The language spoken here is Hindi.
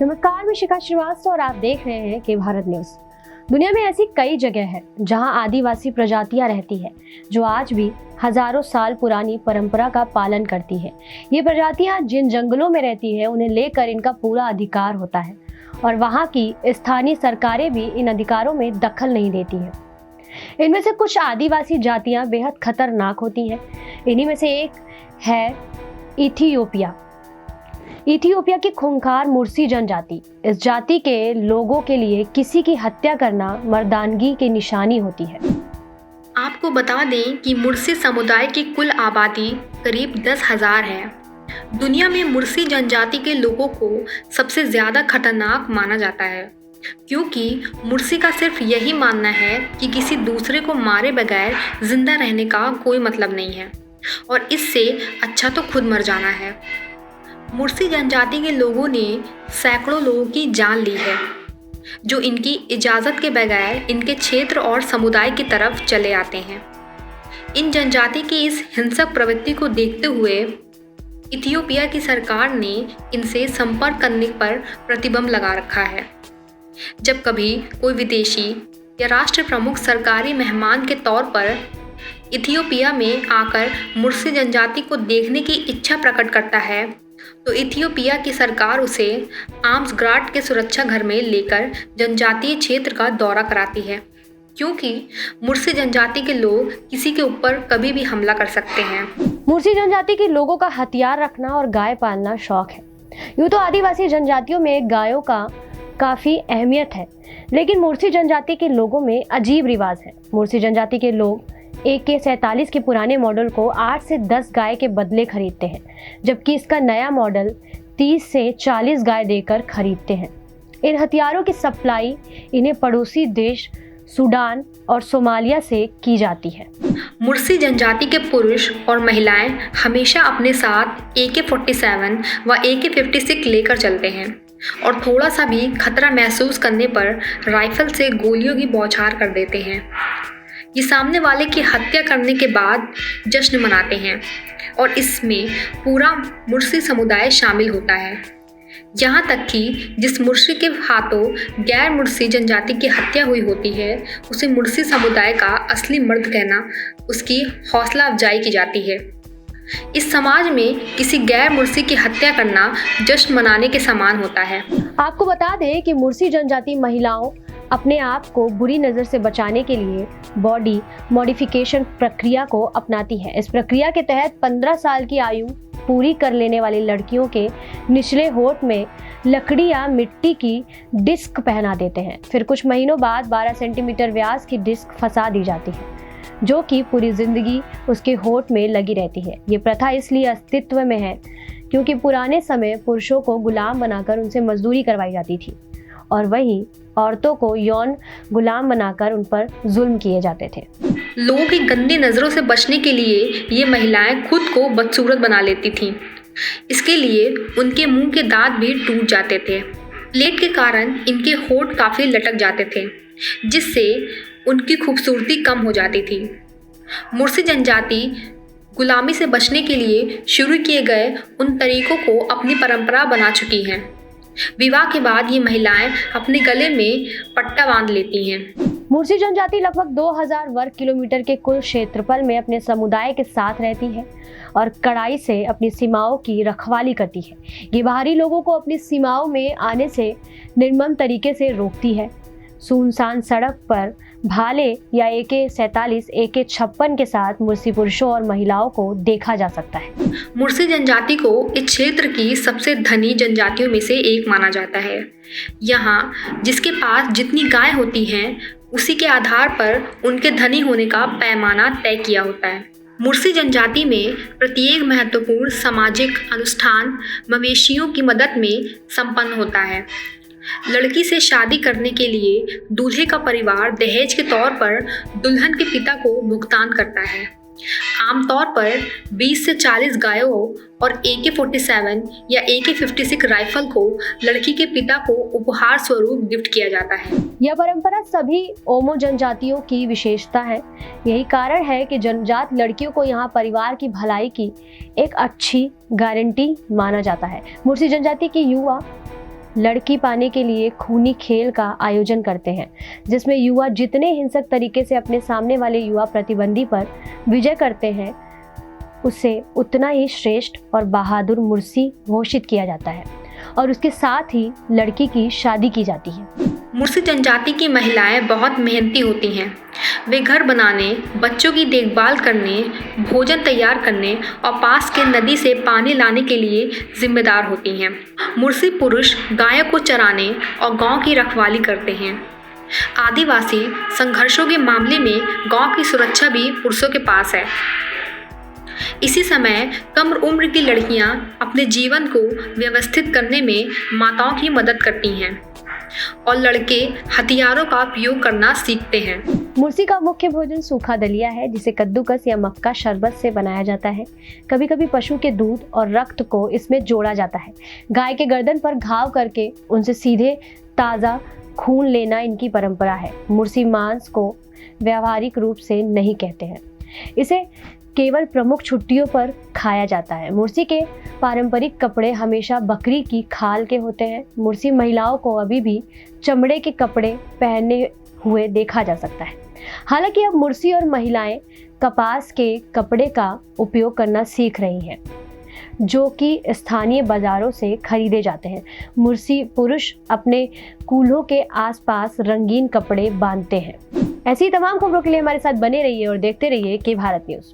नमस्कार, मैं शिखा श्रीवास्तव और आप देख रहे हैं के भारत न्यूज। दुनिया में ऐसी कई जगह है जहां आदिवासी प्रजातियां रहती है जो आज भी हजारों साल पुरानी परंपरा का पालन करती है। ये प्रजातियां जिन जंगलों में रहती है उन्हें लेकर इनका पूरा अधिकार होता है और वहां की स्थानीय सरकारें भी इन अधिकारों में दखल नहीं देती है। इनमें से कुछ आदिवासी जातियां बेहद खतरनाक होती हैं। इन्हीं में से एक है इथियोपिया की खूंखार मुर्सी जनजाति। इस जाति के लोगों के लिए किसी की हत्या करना मर्दानगी की निशानी होती है। आपको बता दें कि मुर्सी समुदाय की कुल आबादी करीब 10,000 है। दुनिया में मुर्सी जनजाति के लोगों को सबसे ज़्यादा खतरनाक माना जाता है, क्योंकि मुर्सी का सिर्फ यही मानना है कि किसी दूसरे को मारे बगैर जिंदा रहने का कोई मतलब नहीं है और इससे अच्छा तो खुद मर जाना है। मुर्सी जनजाति के लोगों ने सैकड़ों लोगों की जान ली है, जो इनकी इजाज़त के बगैर इनके क्षेत्र और समुदाय की तरफ चले आते हैं। इन जनजाति की इस हिंसक प्रवृत्ति को देखते हुए इथियोपिया की सरकार ने इनसे संपर्क करने पर प्रतिबंध लगा रखा है। जब कभी कोई विदेशी या राष्ट्र प्रमुख सरकारी मेहमान के तौर पर इथियोपिया में आकर मुर्सी जनजाति को देखने की इच्छा प्रकट करता है, तो इथियोपिया की सरकार उसे आर्म्स गार्ड के सुरक्षा घर में लेकर जनजातीय क्षेत्र का दौरा कराती है, क्योंकि मुर्सी जनजाति के लोग किसी के ऊपर कभी भी हमला कर सकते हैं। मुर्सी जनजाति के लोगों का हथियार रखना और गाय पालना शौक है। यूँ तो आदिवासी जनजातियों में गायों का काफी अहमियत है, लेकिन मुर्सी जनजाति के लोगों में अजीब रिवाज है। मुर्सी जनजाति के लोग AK-47 के पुराने मॉडल को 8 से 10 गाय के बदले खरीदते हैं, जबकि इसका नया मॉडल 30 से 40 गाय देकर खरीदते हैं। इन हथियारों की सप्लाई इन्हें पड़ोसी देश सूडान और सोमालिया से की जाती है। मुर्सी जनजाति के पुरुष और महिलाएं हमेशा अपने साथ AK-47 व AK-56 लेकर चलते हैं और थोड़ा सा भी खतरा महसूस करने पर राइफल से गोलियों की बौछार कर देते हैं। ये सामने वाले की हत्या करने के बाद जश्न मनाते हैं और इसमें पूरा मुर्सी समुदाय शामिल होता है। यहाँ तक कि जिस मुर्सी के हाथों गैर मुर्सी जनजाति की हत्या हुई होती है, उसे मुर्सी समुदाय का असली मर्द कहना उसकी हौसला अफजाई की जाती है। इस समाज में किसी गैर मुर्सी की हत्या करना जश्न मनाने के समान होता है। आपको बता दें कि मुर्सी जनजाति महिलाओं अपने आप को बुरी नज़र से बचाने के लिए बॉडी मॉडिफिकेशन प्रक्रिया को अपनाती है। इस प्रक्रिया के तहत 15 साल की आयु पूरी कर लेने वाली लड़कियों के निचले होंठ में लकड़ी या मिट्टी की डिस्क पहना देते हैं। फिर कुछ महीनों बाद 12 सेंटीमीटर व्यास की डिस्क फंसा दी जाती है, जो कि पूरी जिंदगी उसके होंठ में लगी रहती है। ये प्रथा इसलिए अस्तित्व में है क्योंकि पुराने समय पुरुषों को गुलाम बनाकर उनसे मजदूरी करवाई जाती थी और वहीं औरतों को यौन गुलाम बनाकर उन पर जुल्म किए जाते थे। लोगों की गंदी नज़रों से बचने के लिए ये महिलाएं खुद को बदसूरत बना लेती थीं। इसके लिए उनके मुंह के दांत भी टूट जाते थे। प्लेट के कारण इनके होंठ काफ़ी लटक जाते थे, जिससे उनकी खूबसूरती कम हो जाती थी। मुर्सी जनजाति गुलामी से बचने के लिए शुरू किए गए उन तरीकों को अपनी परंपरा बना चुकी हैं। विवाह के बाद ये महिलाएं अपने गले में पट्टा बांध लेती हैं। मुर्सी जनजाति लगभग 2000 वर्ग किलोमीटर के कुल क्षेत्रफल में अपने समुदाय के साथ रहती है और कड़ाई से अपनी सीमाओं की रखवाली करती है। ये बाहरी लोगों को अपनी सीमाओं में आने से निर्मम तरीके से रोकती है। सुनसान सड़क पर भाले या AK-47, AK-56 के साथ मुर्सी पुरुषों और महिलाओं को देखा जा सकता है। मुर्सी जनजाति को इस क्षेत्र की सबसे धनी जनजातियों में से एक माना जाता है। यहाँ जिसके पास जितनी गाय होती हैं, उसी के आधार पर उनके धनी होने का पैमाना तय किया होता है। मुर्सी जनजाति में प्रत्येक महत्वपूर्ण सामाजिक अनुष्ठान मवेशियों की मदद में संपन्न होता है। लड़की से शादी करने के लिए दूल्हे का परिवार दहेज के तौर पर दुल्हन के पिता को भुगतान करता है। आमतौर पर 20 से 40 गायों और AK-47 या AK-56 राइफल को लड़की के पिता को उपहार स्वरूप गिफ्ट किया जाता है। यह परंपरा सभी ओमो जनजातियों की विशेषता है। यही कारण है कि जनजात लड़कियों को यहाँ परिवार की भलाई की एक अच्छी गारंटी माना जाता है। मुर्सी जनजाति की युवा लड़की पाने के लिए खूनी खेल का आयोजन करते हैं, जिसमें युवा जितने हिंसक तरीके से अपने सामने वाले युवा प्रतिद्वंदी पर विजय करते हैं, उसे उतना ही श्रेष्ठ और बहादुर मुर्सी घोषित किया जाता है और उसके साथ ही लड़की की शादी की जाती है। मुर्सी जनजाति की महिलाएं बहुत मेहनती होती हैं। वे घर बनाने, बच्चों की देखभाल करने, भोजन तैयार करने और पास के नदी से पानी लाने के लिए जिम्मेदार होती हैं। मुर्सी पुरुष गायों को चराने और गांव की रखवाली करते हैं। आदिवासी संघर्षों के मामले में गांव की सुरक्षा भी पुरुषों के पास है। इसी समय कम उम्र की लड़कियां अपने जीवन को व्यवस्थित करने में माताओं की मदद करती हैं और लड़के हथियारों का उपयोग करना सीखते हैं। मुर्सी का मुख्य भोजन सूखा दलिया है, जिसे कद्दूकस या मक्का शरबत से बनाया जाता है। कभी कभी पशु के दूध और रक्त को इसमें जोड़ा जाता है। गाय के गर्दन पर घाव करके उनसे सीधे ताज़ा खून लेना इनकी परंपरा है। मुर्सी मांस को व्यावहारिक रूप से नहीं कहते हैं, इसे केवल प्रमुख छुट्टियों पर खाया जाता है। मुर्सी के पारंपरिक कपड़े हमेशा बकरी की खाल के होते हैं। मुर्सी महिलाओं को अभी भी चमड़े के कपड़े पहने हुए देखा जा सकता है। हालांकि अब मुर्सी और महिलाएं कपास के कपड़े का उपयोग करना सीख रही हैं, जो कि स्थानीय बाजारों से खरीदे जाते हैं। मुर्सी पुरुष अपने कूल्हों के आसपास रंगीन कपड़े बांधते हैं। ऐसी तमाम खबरों के लिए हमारे साथ बने रहिए और देखते रहिए के भारत न्यूज़।